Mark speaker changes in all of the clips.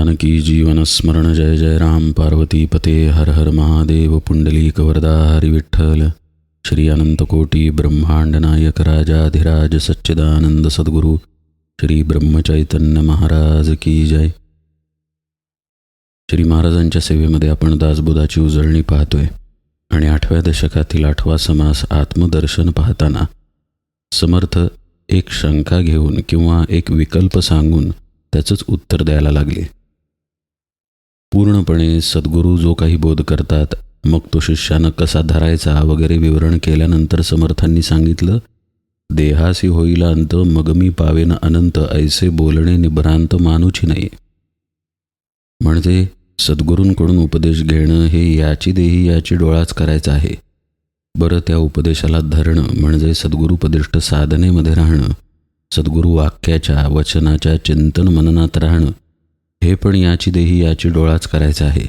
Speaker 1: जानकी जीवन स्मरण जय जय राम पार्वती पते हर हर महादेव पुंडलीक वरदा हरि विठ्ठल श्री अनंतकोटी ब्रह्मांड नायक राजाधिराज सच्चिदानंद सद्गुरु श्री ब्रह्मचैतन्य महाराज की जय. श्री महाराजांच्या सेवेमध्ये आपण दासबोधाची उजळणी पाहतोय आणि 8व्या दशकातील 8वा समास आत्मदर्शन पाहताना समर्थ एक शंका घेऊन किंवा एक विकल्प सांगून त्याचंच उत्तर द्यायला लागले. पूर्णपणे सद्गुरू जो काही बोध करतात मग तो शिष्यानं कसा धरायचा वगैरे विवरण केल्यानंतर समर्थांनी सांगितलं, देहासी होईल अंत मग मी पावेन अनंत ऐसे बोलणे निभ्रांत मानूची नाही. म्हणजे सद्गुरूंकडून उपदेश घेणं हे याची देही याची डोळाच करायचं आहे. बरं, त्या उपदेशाला धरणं म्हणजे सद्गुरूपदिष्ट साधनेमध्ये राहणं, सद्गुरू वाक्याच्या वचनाच्या चिंतन मननात राहणं हे पण याची देही याची डोळाच करायचं आहे.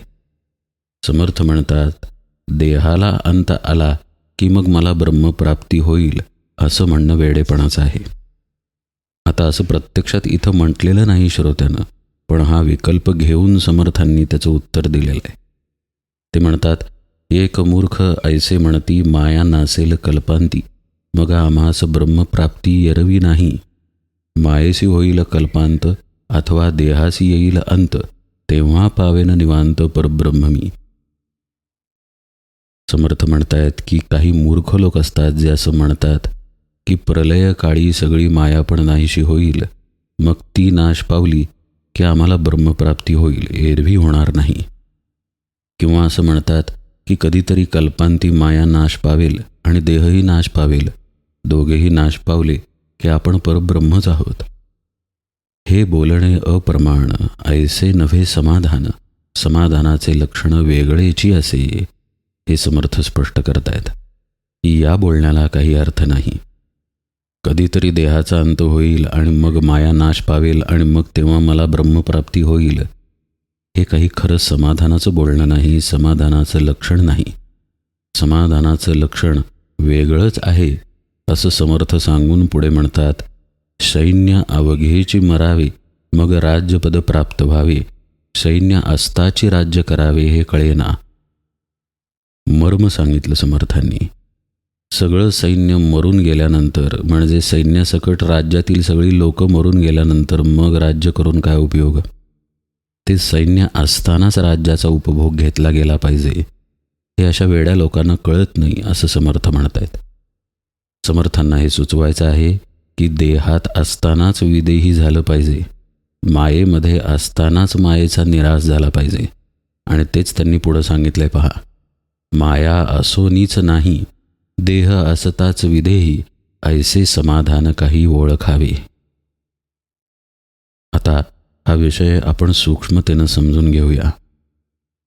Speaker 1: समर्थ म्हणतात, देहाला अंत आला की मग मला ब्रह्मप्राप्ती होईल असं म्हणणं वेडेपणाचं आहे. आता असं प्रत्यक्षात इथं म्हटलेलं नाही श्रोत्यानं, पण हा विकल्प घेऊन समर्थांनी त्याचं उत्तर दिलेलं आहे. ते म्हणतात, एक मूर्ख ऐसे म्हणती माया नासेल कल्पांती मग आम्हास ब्रह्मप्राप्ती येरवी नाही. मायेसी होईल कल्पांत अथवा देहासी येईल अंत तेव्हा पावेन निवांत परब्रह्म मी. समर्थ म्हणतायत की काही मूर्ख लोक असतात जे असं म्हणतात की प्रलय काळी सगळी माया पण नाहीशी होईल, मग ती नाश पावली की आम्हाला ब्रह्मप्राप्ती होईल, एरवी होणार नाही. किंवा असं म्हणतात की कधीतरी कल्पांती माया नाश पावेल आणि देहही नाश पावेल, दोघेही नाश पावले की आपण परब्रह्मच आहोत. हे बोलणे अप्रमाण, ऐसे नव्हे समाधान, समाधानाचे लक्षण वेगळेची असे. हे समर्थ स्पष्ट करतायत की या बोलण्याला काही अर्थ नाही. कधीतरी देहाचा अंत होईल आणि मग माया नाश पावेल आणि मग तेव्हा मला ब्रह्मप्राप्ती होईल, हे काही खरं समाधानाचं बोलणं नाही, समाधानाचं लक्षण नाही. समाधानाचं लक्षण वेगळंच आहे असं समर्थ सांगून पुढे म्हणतात, सैन्य अवघेची मरावे मग राज्यपद प्राप्त व्हावे, सैन्य असताची राज्य करावे हे कळेना. मर्म सांगितलं समर्थांनी. सगळं सैन्य मरून गेल्यानंतर म्हणजे सैन्यासकट राज्यातील सगळी लोक मरून गेल्यानंतर मग राज्य करून काय उपयोग? ते सैन्य असतानाच राज्याचा उपभोग घेतला गेला पाहिजे, हे अशा वेड्या लोकांना कळत नाही असं समर्थ म्हणतायत. समर्थांना हे सुचवायचं आहे की देहात असतानाच विदेही झालं पाहिजे, मायेमध्ये असतानाच मायेचा निराश झाला पाहिजे. आणि तेच त्यांनी पुढं सांगितलंय पहा, माया असोनीच नाही देह असताच विदेही ऐसे समाधान काही ओळखावे. आता हा विषय आपण सूक्ष्मतेनं समजून घेऊया.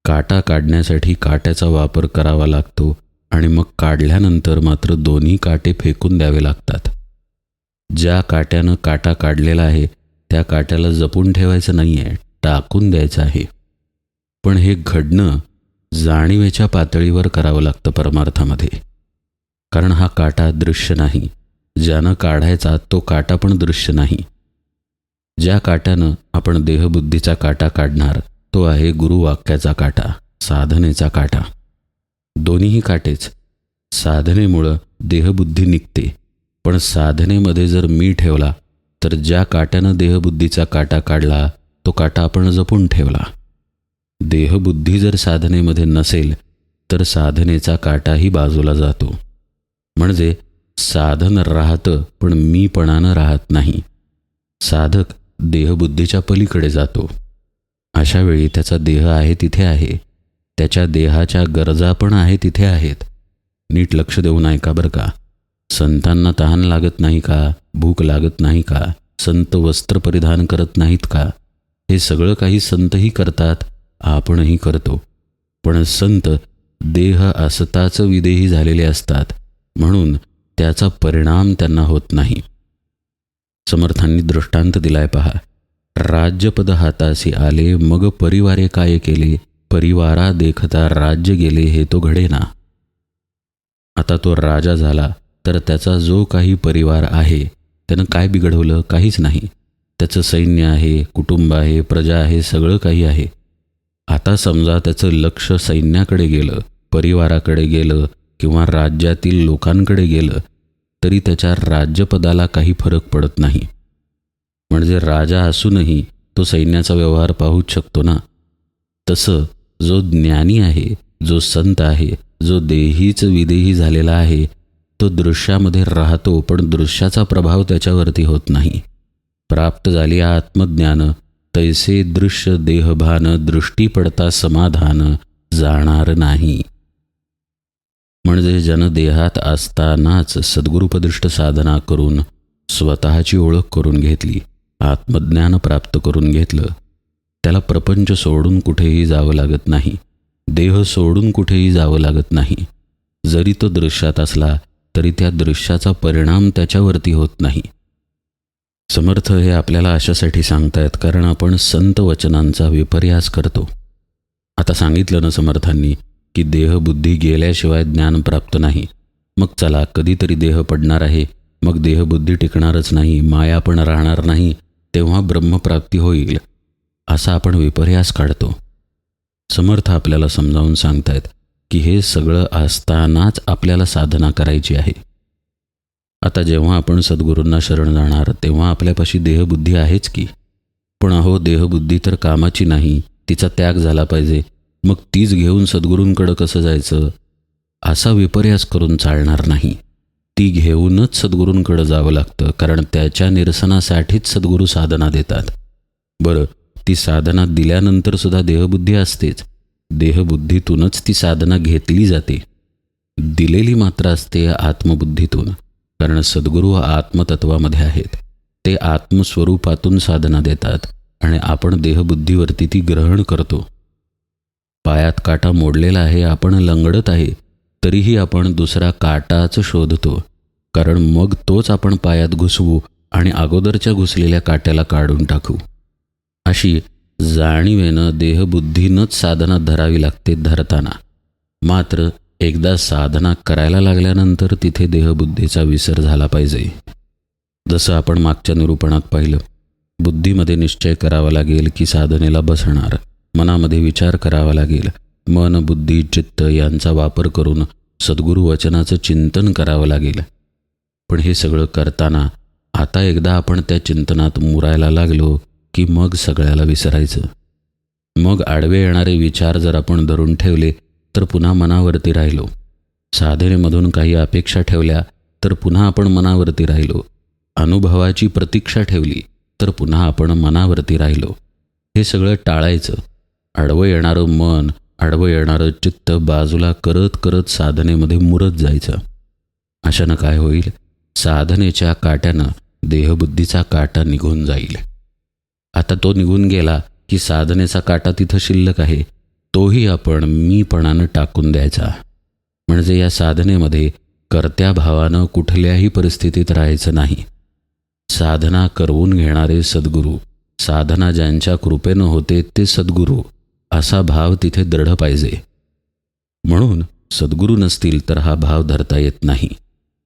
Speaker 1: काटा काढण्यासाठी काट्याचा वापर करावा लागतो आणि मग काढल्यानंतर मात्र दोन्ही काटे फेकून द्यावे लागतात. ज्या काट्यानं काटा काढलेला आहे त्या काट्याला जपून ठेवायचं नाही आहे, टाकून द्यायचं आहे. पण हे घडणं जाणीवेच्या पातळीवर करावं लागतं परमार्थामध्ये, कारण हा काटा दृश्य नाही. ज्यानं काढायचा तो काटा पण दृश्य नाही. ज्या काट्यानं आपण देहबुद्धीचा काटा काढणार तो आहे गुरुवाक्याचा काटा, साधनेचा काटा. दोन्हीही काटेच. साधनेमुळं देहबुद्धी निघते, पण साधनेमध्ये जर मी ठेवला तर ज्या काट्यानं देहबुद्धीचा काटा काढला तो काटा आपण जपून ठेवला. देहबुद्धी जर साधनेमध्ये नसेल तर साधनेचा काटाही बाजूला जातो. म्हणजे साधन राहतं पण मीपणानं राहत नाही. साधक देहबुद्धीच्या पलीकडे जातो. अशा वेळी त्याचा देह आहे तिथे आहे, त्याच्या देहाच्या गरजा पण आहे तिथे आहेत. नीट लक्ष देऊन ऐका बरं का. संतांना तहान लागत नाही का? भूक लागत नाही का? संत वस्त्र परिधान करत नाहीत का? हे सगळं काही संतही करतात, आपणही करतो. पण संत देह असताच विदेही झालेले असतात, म्हणून त्याचा परिणाम त्यांना होत नाही. समर्थांनी दृष्टांत दिलाय पहा. राज्यपद हातासी आले मग परिवारे काय केले, परिवारा देखता राज्य गेले हे तो घडेना. आता तो राजा झाला तर त्याचा जो काही परिवार आहे त्यानं काय बिघडवलं? काहीच नाही. त्याचं सैन्य आहे, कुटुंब आहे, प्रजा आहे, सगळं काही आहे. आता समजा त्याचं लक्ष सैन्याकडे गेलं, परिवाराकडे गेलं किंवा राज्यातील लोकांकडे गेलं तरी त्याच्या राज्यपदाला काही फरक पडत नाही. म्हणजे राजा असूनही तो सैन्याचा व्यवहार पाहूच शकतो ना. तसं जो ज्ञानी आहे, जो संत आहे, जो देहीच विदेही झालेला आहे, तो दृश्यामध्ये राहतो, पण दृश्याचा प्रभाव त्याच्यावरती होत नाही. प्राप्त झाली आत्मज्ञान, तैसे दृश्य देहभान, दृष्टी पडता समाधान जाणार नाही. म्हणजे ज्यानं देहात असतानाच सद्गुरुपदिष्ट साधना करून स्वतःची ओळख करून घेतली, आत्मज्ञान प्राप्त करून घेतलं, त्याला प्रपंच सोडून कुठेही जावं लागत नाही, देह सोडून कुठेही जावं लागत नाही. जरी तो दृश्यात असला तरी त्या दृश्याचा परिणाम त्याच्यावरती होत नाही. समर्थ हे आपल्याला अशासाठी सांगतायत कारण आपण संत वचनांचा विपर्यास करतो. आता सांगितलं ना समर्थांनी की देहबुद्धी गेल्याशिवाय ज्ञान प्राप्त नाही. मग चला, कधीतरी देह पडणार आहे, मग देहबुद्धी टिकणारच नाही, माया पण राहणार नाही, तेव्हा ब्रह्मप्राप्ती होईल, असा आपण विपर्यास काढतो. समर्थ आपल्याला समजावून सांगतायत की हे सगळं असतानाच आपल्याला साधना करायची आहे. आता जेव्हा आपण सद्गुरूंना शरण जाणार तेव्हा आपल्यापाशी देहबुद्धी आहेच की. पण अहो, देहबुद्धी तर कामाची नाही, तिचा त्याग झाला पाहिजे, मग तीच घेऊन सद्गुरूंकडं कसं जायचं, असा विपर्यास करून चालणार नाही. ती घेऊनच सद्गुरूंकडं जावं लागतं, कारण त्याच्या निरसनासाठीच सद्गुरू साधना देतात. बरं, ती साधना दिल्यानंतर सुद्धा देहबुद्धी असतेच. देहबुद्धीतूनच ती साधना घेतली जाते, दिलेली मात्र असते आत्मबुद्धीतून. कारण सद्गुरू आत्मतत्वामध्ये आहेत, ते आत्मस्वरूपातून साधना देतात आणि आपण देहबुद्धीवरती ती ग्रहण करतो. पायात काटा मोडलेला आहे, आपण लंगडत आहे, तरीही आपण दुसरा काटाच शोधतो, कारण मग तोच आपण पायात घुसवू आणि अगोदरच्या घुसलेल्या काट्याला काढून टाकू. अशी जाणीवेनं देहबुद्धीनंच साधना धरावी लागते धरताना. मात्र एकदा साधना करायला लागल्यानंतर तिथे देहबुद्धीचा विसर झाला पाहिजे. जसं आपण मागच्या निरूपणात पाहिलं, बुद्धीमध्ये निश्चय करावा लागेल की साधनेला बसणार, मनामध्ये विचार करावा लागेल, मन, बुद्धी, चित्त यांचा वापर करून सद्गुरू वचनाचं चिंतन करावं लागेल. पण हे सगळं करताना आता एकदा आपण त्या चिंतनात मुरायला लागलो की मग सगळ्याला विसरायचं. मग आडवे येणारे विचार जर आपण धरून ठेवले तर पुन्हा मनावरती राहिलो. साधनेमधून काही अपेक्षा ठेवल्या तर पुन्हा आपण मनावरती राहिलो. अनुभवाची प्रतीक्षा ठेवली तर पुन्हा आपण मनावरती राहिलो. हे सगळं टाळायचं. आडवं येणारं मन, आडवं येणारं चित्त बाजूला करत करत साधनेमध्ये मुरत जायचं. अशानं काय होईल, साधनेच्या काट्यानं देहबुद्धीचा काटा निघून जाईल. आता तो निघून गेला की साधनेचा काटा तिथं शिल्लक आहे, तोही आपण मीपणानं टाकून द्यायचा. म्हणजे या साधनेमध्ये कर्त्या भावानं कुठल्याही परिस्थितीत राहायचं नाही. साधना करवून घेणारे सद्गुरू, साधना ज्यांच्या कृपेनं होते ते सद्गुरू, असा भाव तिथे दृढ पाहिजे. म्हणून सद्गुरू नसतील तर हा भाव धरता येत नाही.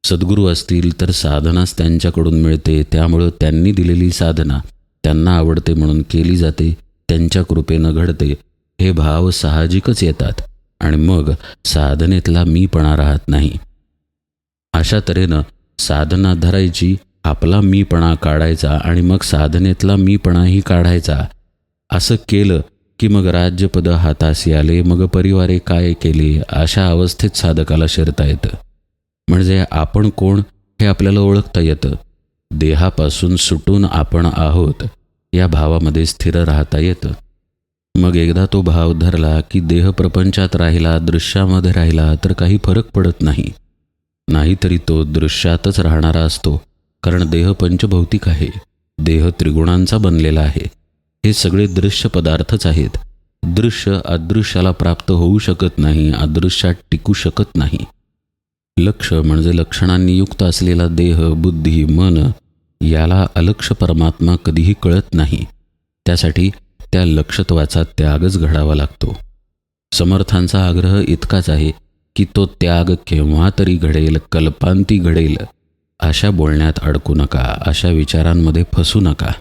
Speaker 1: सद्गुरू असतील तर साधनाच त्यांच्याकडून मिळते, त्यामुळं त्यांनी दिलेली साधना त्यांना आवडते म्हणून केली जाते, त्यांच्या कृपेनं घडते, हे भाव साहजिकच येतात आणि मग साधनेतला मीपणा राहत नाही. अशा तऱ्हेनं साधना धरायची, आपला मीपणा काढायचा आणि मग साधनेतला मीपणाही काढायचा. असं केलं की मग राज्यपद हाताशी आले, मग परिवारे काय केले, अशा अवस्थेत साधकाला शिरता येतं. म्हणजे आपण कोण हे आपल्याला ओळखता येतं. देहापासून सुटून आपण आहोत या भावामध्ये स्थिर राहता येतं. मग एकदा तो भाव धरला की देह प्रपंचात राहिला, दृश्यामध्ये राहिला तर काही फरक पडत नाही. नाहीतरी तो दृश्यातच राहणारा असतो, कारण देह पंचभौतिक आहे, देह त्रिगुणांचा बनलेला आहे. हे सगळे दृश्य पदार्थच आहेत. दृश्य अदृश्याला प्राप्त होऊ शकत नाही, अदृश्यात टिकू शकत नाही. लक्ष म्हणजे लक्षणांनी युक्त असलेला देह, बुद्धी, मन याला अलक्ष परमात्मा कधीही कळत नाही. त्यासाठी त्या लक्षत्वाचा त्यागच घडावा लागतो. समर्थांचा आग्रह इतकाच आहे की तो त्याग केव्हा तरी घडेल, कल्पांती घडेल, अशा बोलण्यात अडकू नका, अशा विचारांमध्ये फसू नका.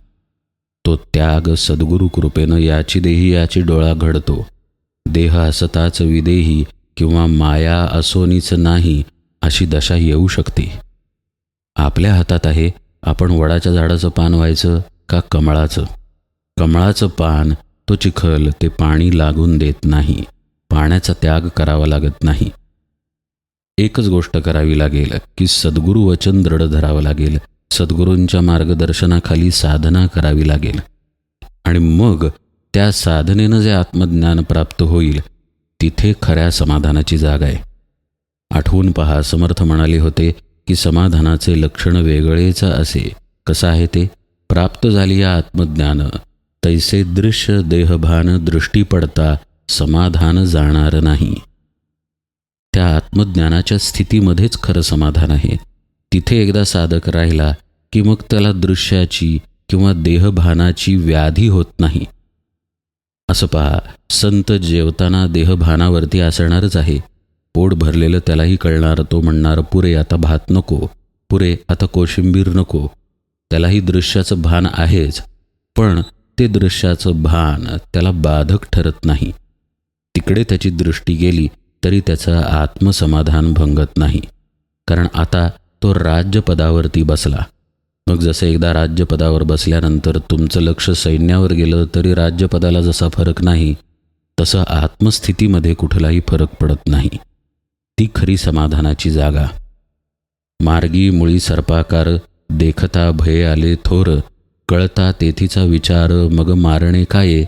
Speaker 1: तो त्याग सद्गुरु कृपेनं याची देही याची डोळा घडतो. देह असताच विदेही किंवा माया असोनीच नाही अशी दशा येऊ शकते. आपल्या हातात आहे आपण वडाच्या झाडाचं पान व्हायचं का कमळाचं. कमळाचं पान तो चिखल ते पाणी लागून देत नाही. पाण्याचा त्याग करावा लागत नाही. एकच गोष्ट करावी लागेल की सद्गुरु वचन दृढ धरावं लागेल. सद्गुरूंच्या मार्गदर्शनाखाली साधना करावी लागेल आणि मग त्या साधनेनं जे आत्मज्ञान प्राप्त होईल तिथे खऱ्या समाधानाची जागा आहे. आठवून पहा, समर्थ म्हणाले होते की समाधानाचे लक्षण वेगळेच असे. कसं आहे ते? प्राप्त झाली या आत्मज्ञान तैसे दृश्य देहभान दृष्टी पडता समाधान जाणार नाही. त्या आत्मज्ञानाच्या स्थितीमध्येच खरं समाधान आहे. तिथे एकदा साधक राहिला की मग त्याला दृश्याची किंवा देहभानाची व्याधी होत नाही. असं पहा, संत जेवताना देहभानावरती असणारच आहे. पोट भरलेलं त्यालाही कळणार. तो म्हणणार पुरे आता भात नको, पुरे आता कोशिंबीर नको. त्यालाही दृश्याचं भान आहेच, पण ते दृश्याचं भान त्याला बाधक ठरत नाही. तिकडे त्याची दृष्टी गेली तरी त्याचं आत्मसमाधान भंगत नाही, कारण आता तो राज्यपदावरती बसला. मग जसं एकदा राज्यपदावर बसल्यानंतर तुमचं लक्ष सैन्यावर गेलं तरी राज्यपदाला जसा फरक नाही, तसं आत्मस्थितीमध्ये कुठलाही फरक पडत नाही. ती खरी समाधानाची जागा. मार्गी मुळी सर्पाकार देखता भय आले थोर, कळता तेथीचा विचार मग मारणे काय.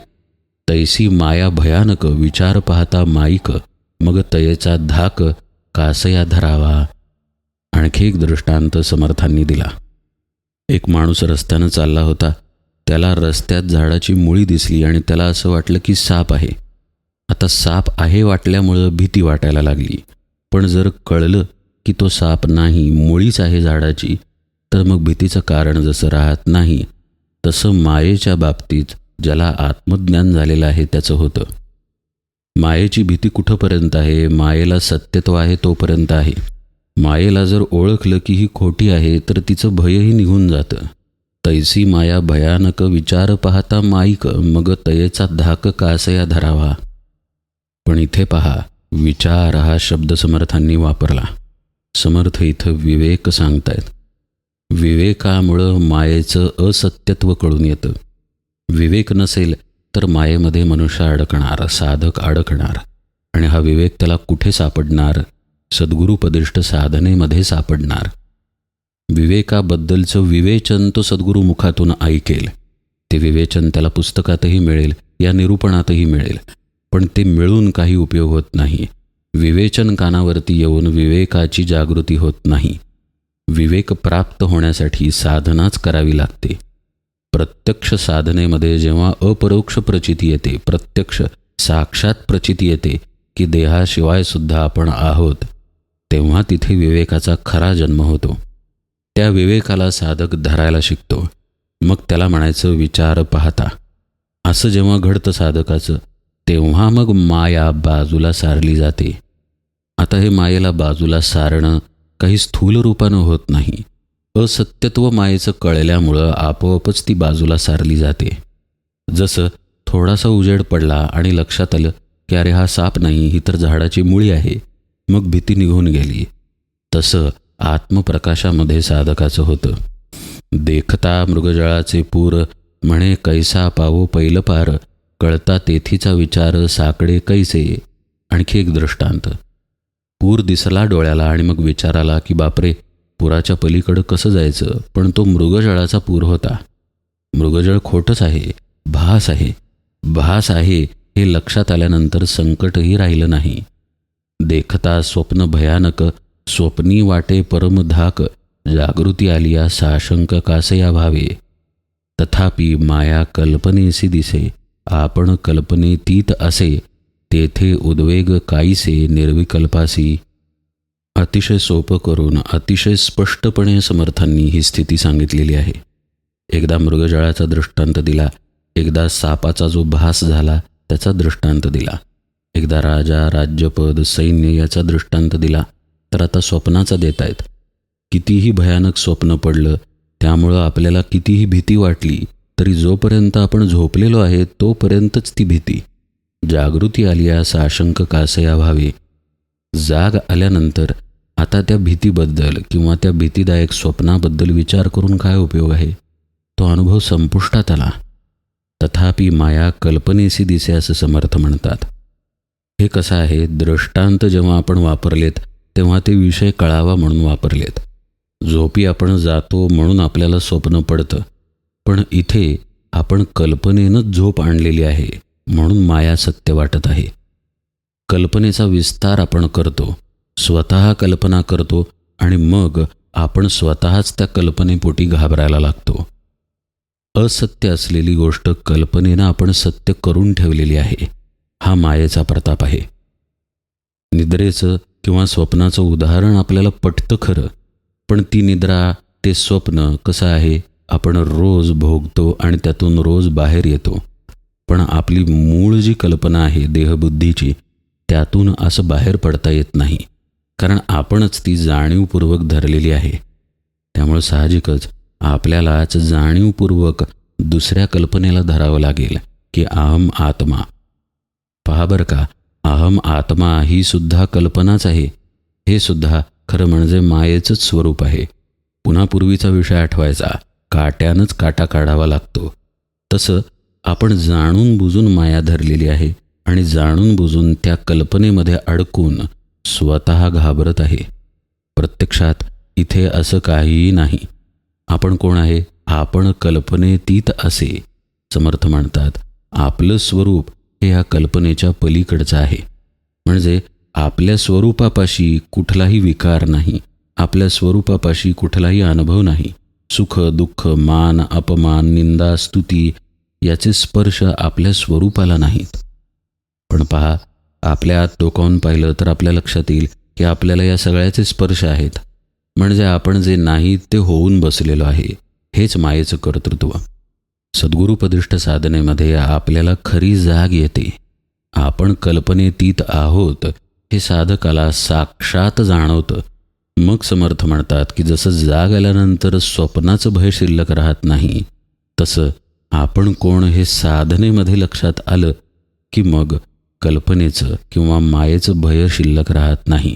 Speaker 1: तैसी माया भयानक विचार पाहता माईक, मग तयेचा धाक कासया धरावा. आणखी एक दृष्टांत समर्थांनी दिला. एक माणूस रस्त्यानं चालला होता. त्याला रस्त्यात झाडाची मुळी दिसली आणि त्याला असं वाटलं की साप आहे. आता साप आहे वाटल्यामुळं भीती वाटायला लागली. पण जर कळलं की तो साप नाही, मुळीच आहे झाडाची, तर मग भीतीचं कारण जसं राहत नाही, तसं मायेच्या बाबतीत ज्याला आत्मज्ञान झालेलं आहे त्याचं होतं. मायेची भीती कुठंपर्यंत आहे? मायेला सत्यत्व आहे तोपर्यंत आहे. मायेला जर ओळखलं की ही खोटी आहे तर तिचं भयही निघून जातं. तैसी माया भयानक विचार पाहता माईक, मग तयेचा धाक कासया धरावा. पण इथे पहा, विचार हा शब्द समर्थांनी वापरला. समर्थ इथं विवेक सांगतायत. विवेकामुळं मायेचं असत्यत्व कळून येतं. विवेक नसेल तर मायेमध्ये मनुष्य अडकणार, साधक अडकणार. आणि हा विवेक त्याला कुठे सापडणार? सद्गुरुपदिष्ट साधनेमध्ये सापडणार. विवेकाबद्दलचं विवेचन तो सद्गुरू मुखातून ऐकेल. ते विवेचन त्याला पुस्तकातही मिळेल, या निरूपणातही मिळेल. पण ते मिळून काही उपयोग होत नाही. विवेचन कानावरती येऊन विवेकाची जागृती होत नाही. विवेक प्राप्त होण्यासाठी साधनाच करावी लागते. प्रत्यक्ष साधनेमध्ये जेव्हा अपरोक्ष प्रचिती येते, प्रत्यक्ष साक्षात प्रचिती येते की देहाशिवाय सुद्धा आपण आहोत, तेव्हा तिथे विवेकाचा खरा जन्म होतो. त्या विवेकाला साधक धरायला शिकतो. मग त्याला म्हणायचं विचार पाहता. असं जेव्हा घडतं साधकाचं, तेव्हा मग माया बाजूला सारली जाते. आता हे मायेला बाजूला सारणं काही स्थूल रूपानं होत नाही. असत्यत्व मायेचं कळल्यामुळं आपोआपच ती बाजूला सारली जाते. जसं थोडासा उजेड पडला आणि लक्षात आलं की अरे हा साप नाही, ही तर झाडाची मुळी आहे, मग भीती निघून गेली. तसं आत्मप्रकाशामध्ये साधकाचं होतं. देखता मृगजळाचे पूर, म्हणे कैसा पावो पैल पार, कळता तेथीचा विचार साकडे कैसे. आणखी एक दृष्टांत. पूर दिसला डोळ्याला आणि मग विचार आला की बापरे, पुराच्या पलीकडं कसं जायचं. पण तो मृगजळाचा पूर होता. मृगजळ खोटंच आहे, भास आहे. भास आहे हे लक्षात आल्यानंतर संकटही राहिलं नाही. देखता स्वप्न भयानक, स्वप्नी वाटे परमधाक, जागृती आलिया साशंक कासया भावे. तथापि माया कल्पनेसी दिसे, आपण कल्पनेतीत असे, तेथे उद्वेग काहीसे निर्विकल्पासी. अतिशय सोपं करून अतिशय स्पष्टपणे समर्थांनी ही स्थिती सांगितलेली आहे. एकदा मृगजळाचा दृष्टांत दिला, एकदा सापाचा जो भास झाला त्याचा दृष्टांत दिला, एकदा राजा, राज्यपद, सैन्य याचा दृष्टांत दिला. तर आता स्वप्नाचा देत आहेत. कितीही भयानक स्वप्न पडलं, त्यामुळं आपल्याला कितीही भीती वाटली, तरी जोपर्यंत आपण झोपलेलो आहे तोपर्यंतच ती भीती. जागृती आली साशंक कासया व्हावे. जाग आल्यानंतर आता त्या भीतीबद्दल किंवा त्या भीतीदायक स्वप्नाबद्दल विचार करून काय उपयोग आहे? तो अनुभव संपुष्टात आला. तथापि माया कल्पनेसी दिसे असं समर्थ म्हणतात. हे कसं आहे, दृष्टांत जेव्हा आपण वापरलेत तेव्हा ते विषय कळावा म्हणून वापरलेत. झोपी आपण जातो म्हणून आपल्याला स्वप्न पडतं, पण इथे आपण कल्पनेनंच झोप आणलेली आहे म्हणून माया सत्य वाटत आहे. कल्पनेचा विस्तार आपण करतो, स्वतः कल्पना करतो आणि मग आपण स्वतःच त्या कल्पनेपोटी घाबरायला लागतो. असत्य असलेली गोष्ट कल्पनेनं आपण सत्य करून ठेवलेली आहे. हा मायेचा प्रताप आहे. निद्रेचं किंवा स्वप्नाचं उदाहरण आपल्याला पटतं खरं, पण ती निद्रा, ते स्वप्न कसं आहे, आपण रोज भोगतो आणि त्यातून रोज बाहेर येतो. पण आपली मूळ जी कल्पना आहे देहबुद्धीची, त्यातून असं बाहेर पडता येत नाही, कारण आपणच ती जाणीवपूर्वक धरलेली आहे. त्यामुळे साहजिकच आपल्यालाच जाणीवपूर्वक दुसऱ्या कल्पनेला धरावं लागेल की अहम आत्मा. पहा बरं का, अहम आत्मा ही सुद्धा कल्पनाच आहे. हे सुद्धा खरं म्हणजे मायेचंच स्वरूप आहे. पुन्हा पूर्वीचा विषय आठवायचा, काट्यानंच काटा काढावा लागतो. तसं आपण जाणून बुजून माया धरलेली आहे आणि जाणून बुजून त्या कल्पनेमध्ये अडकून स्वतः घाबरत आहे. प्रत्यक्षात इथे असं काहीही नाही. आपण कोण आहे? आपण कल्पनेतीत असे. समर्थ म्हणतात, आपलं स्वरूप हे या कल्पनेच्या पलीकडचं आहे. म्हणजे आपल्या स्वरूपापाशी कुठलाही विकार नाही, आपल्या स्वरूपापाशी कुठलाही अनुभव नाही. सुख दुःख, मान अपमान, निंदा स्तुती याचे स्पर्श आपल्या स्वरूपाला नाहीत. पण पहा, आपल्या आत डोकावून पाहिलं तर आपल्या लक्षात येईल की आपल्याला या सगळ्याचे स्पर्श आहेत. म्हणजे आपण जे नाही ते होऊन बसलेलो आहे. हेच मायेचं कर्तृत्व. सद्गुरुपदिष्ट साधनेमध्ये आपल्याला खरी जाग येते. आपण कल्पनेतीत आहोत हे साधकाला साक्षात जाणवतं. मग समर्थ म्हणतात की जसं जाग आल्यानंतर स्वप्नाचं भय शिल्लक राहत नाही, तसं आपण कोण हे साधनेमध्ये लक्षात आलं की मग कल्पनेचं किंवा मायेचं भय शिल्लक राहत नाही.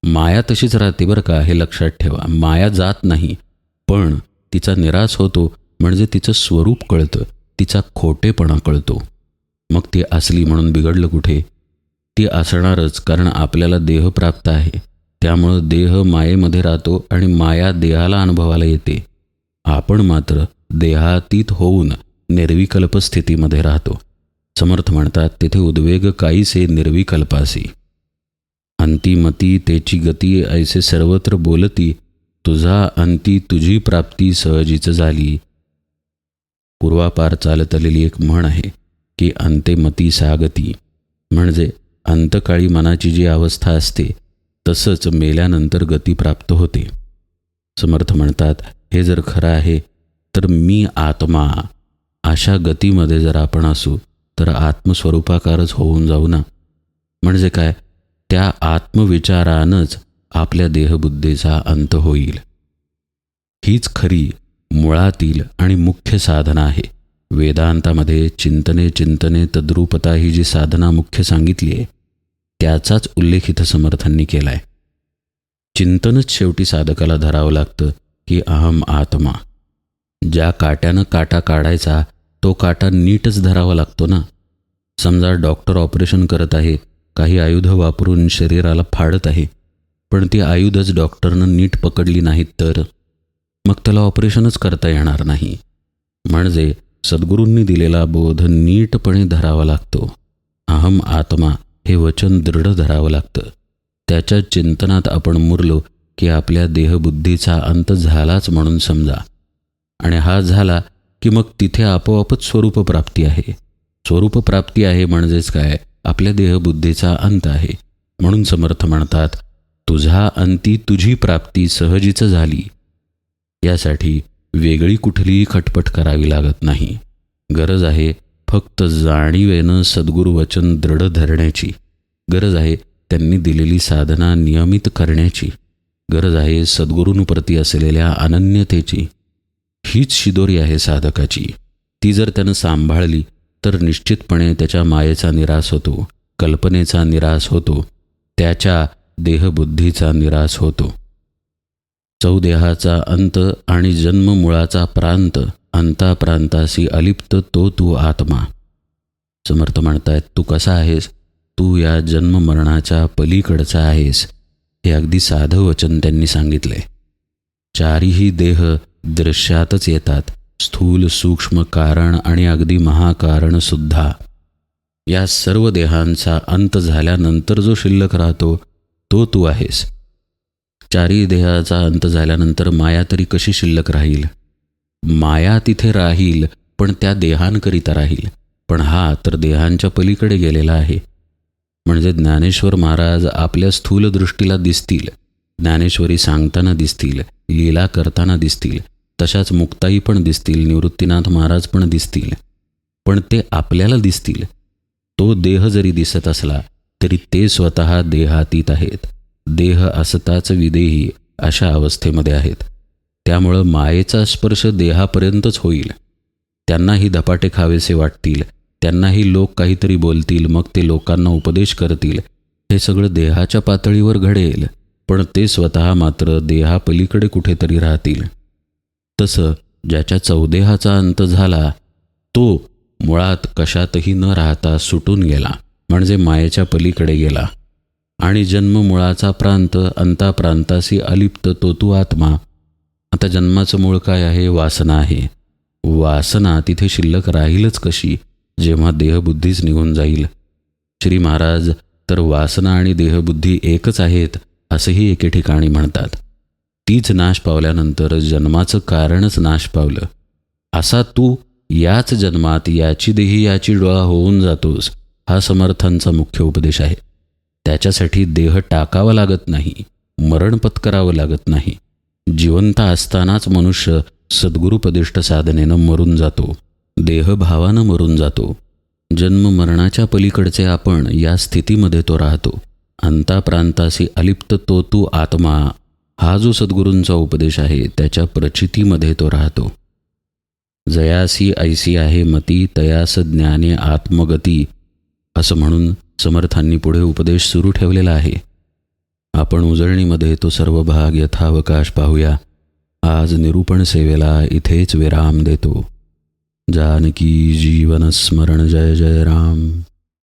Speaker 1: माया तशीच राहते बरं का, हे लक्षात ठेवा. माया जात नाही, पण तिचा निराश होतो म्हणजे तिचं स्वरूप कळतं, तिचा खोटेपणा कळतो. मग ती असली म्हणून बिघडलं कुठे? ती असणारच, कारण आपल्याला देह प्राप्त आहे. त्यामुळं देह मायेमध्ये राहतो आणि माया देहाला अनुभवाला येते. आपण मात्र देहातीत होऊन निर्विकल्प स्थितीमध्ये राहतो. समर्थ म्हणतात, तेथे उद्वेग काहीसे निर्विकल्पासी. अंतिमती तेची गती ऐसे सर्वत्र बोलती, तुझा अंती तुझी प्राप्ती सहजीच झाली. पूर्वापार चालत आलेली एक म्हण आहे की अंते मती सागती, म्हणजे अंतकाळी मनाची जी अवस्था असते तसंच मेल्यानंतर गती प्राप्त होते. समर्थ म्हणतात, हे जर खरं आहे तर मी आत्मा अशा गतीमध्ये जर आपण असू तर आत्मस्वरूपाकारच होऊन जाऊ ना. म्हणजे काय, त्या आत्मविचारानंच आपल्या देहबुद्धीचा अंत होईल. हीच खरी मुळातील आणि मुख्य साधना आहे. वेदांतामध्ये चिंतने चिंतने तद्रूपता ही जी साधना मुख्य सांगितली आहे त्याचाच उल्लेख इथं समर्थांनी केला आहे. चिंतनच शेवटी साधकाला धरावं लागतं की अहम आत्मा. ज्या काट्यानं काटा काढायचा तो काटा नीटच धरावा लागतो ना. समजा डॉक्टर ऑपरेशन करत आहे, काही आयुधं वापरून शरीराला फाडत आहे, पण ती आयुधच डॉक्टरनं नीट पकडली नाहीत तर मग त्याला ऑपरेशनच करता येणार नाही. म्हणजे सद्गुरूंनी दिलेला बोध नीटपणे धरावा लागतो. अहम आत्मा हे वचन दृढ धरावं लागतं. त्याच्या चिंतनात आपण मुरलो की आपल्या देहबुद्धीचा अंत झालाच म्हणून समजा. आणि हा झाला की मग तिथे आपोआपच स्वरूपप्राप्ती आहे. स्वरूपप्राप्ती आहे म्हणजेच काय, आपल्या देहबुद्धीचा अंत आहे. म्हणून समर्थ म्हणतात, तुझा अंती तुझी प्राप्ती सहजीच झाली. यासाठी वेगळी कुठलीही खटपट करावी लागत नाही. गरज आहे फक्त जाणीवेनं सद्गुरू वचन दृढ धरण्याची. गरज आहे त्यांनी दिलेली साधना नियमित करण्याची. गरज आहे सद्गुरूंप्रती असलेल्या अनन्यतेची. हीच शिदोरी आहे साधकाची. ती जर त्यानं सांभाळली तर निश्चितपणे त्याच्या मायेचा निराश होतो, कल्पनेचा निराश होतो, त्याच्या देहबुद्धीचा निराश होतो. चौदेहाचा अंत आणि जन्ममुळाचा प्रांत, अंताप्रांताशी अलिप्त तो तू आत्मा. समर्थ म्हणतायत, तू कसा आहेस? तू या जन्ममरणाच्या पलीकडचा आहेस. हे अगदी साधं वचन त्यांनी सांगितले. चारीही देह दृश्यातच येतात, स्थूल, सूक्ष्म, कारण आणि अगदी महाकारण सुद्धा. या सर्व देहांचा अंत झाल्यानंतर जो शिल्लक राहतो तो तू आहेस. चारी देहाचा अंत झाल्यानंतर माया तरी कशी शिल्लक राहील? माया तिथे राहील, पण त्या देहांकरिता राहील. पण हा तर देहांच्या पलीकडे गेलेला आहे. म्हणजे ज्ञानेश्वर महाराज आपल्या स्थूल दृष्टीला दिसतील, ज्ञानेश्वरी सांगताना दिसतील, लीला करताना दिसतील, तशाच मुक्ताई पण दिसतील, निवृत्तीनाथ महाराज पण दिसतील, पण ते आपल्याला दिसतील. तो देह जरी दिसत असला तरी ते स्वतः देहातीत आहेत. देह असताच विदेही अशा अवस्थेमध्ये आहेत. त्यामुळं मायेचा स्पर्श देहापर्यंतच होईल. त्यांनाही धपाटे खावेसे वाटतील, त्यांनाही लोक काहीतरी बोलतील, मग ते लोकांना उपदेश करतील. हे सगळं देहाच्या पातळीवर घडेल, पण ते स्वतः मात्र देहापलीकडे कुठेतरी राहतील. तसं ज्याच्या चौदेहाचा अंत झाला तो मुळात कशातही न राहता सुटून गेला, म्हणजे मायेच्या पलीकडे गेला. आणि जन्ममुळाचा प्रांत, अंताप्रांताशी अलिप्त तो तू आत्मा. आता जन्माचं मूळ काय आहे? वासना आहे. वासना तिथे शिल्लक राहीलच कशी, जेव्हा देहबुद्धीच निघून जाईल. श्री महाराज तर वासना आणि देहबुद्धी एकच आहेत असंही एके ठिकाणी म्हणतात. तीच नाश पावल्यानंतर जन्माचं कारणच नाश पावलं. असा तू याच जन्मात याची देही याची डोळा होऊन जातोस, हा समर्थांचा मुख्य उपदेश आहे. त्याच्यासाठी देह टाकावा लागत नाही, मरण पत्करावं लागत नाही. जिवंत असतानाच मनुष्य सद्गुरुपदिष्ट साधनेनं मरून जातो, देहभावानं मरून जातो. जन्म मरणाच्या पलीकडचे आपण या स्थितीमध्ये तो राहतो. अंताप्रांताशी अलिप्त तो तू आत्मा, हा जो सद्गुरूंचा उपदेश आहे त्याच्या प्रचितीमध्ये तो राहतो. जयासी ऐसी आहे मती, तयास ज्ञाने आत्मगती, असं म्हणून समर्थांनी पुढे उपदेश सुरू ठेवलेला आहे. आपण उजळणीमध्ये तो सर्व भाग यथावकाश पाहूया. आज निरूपण सेवेला इथेच विराम देतो. जानकी जीवन स्मरण. जय जय राम.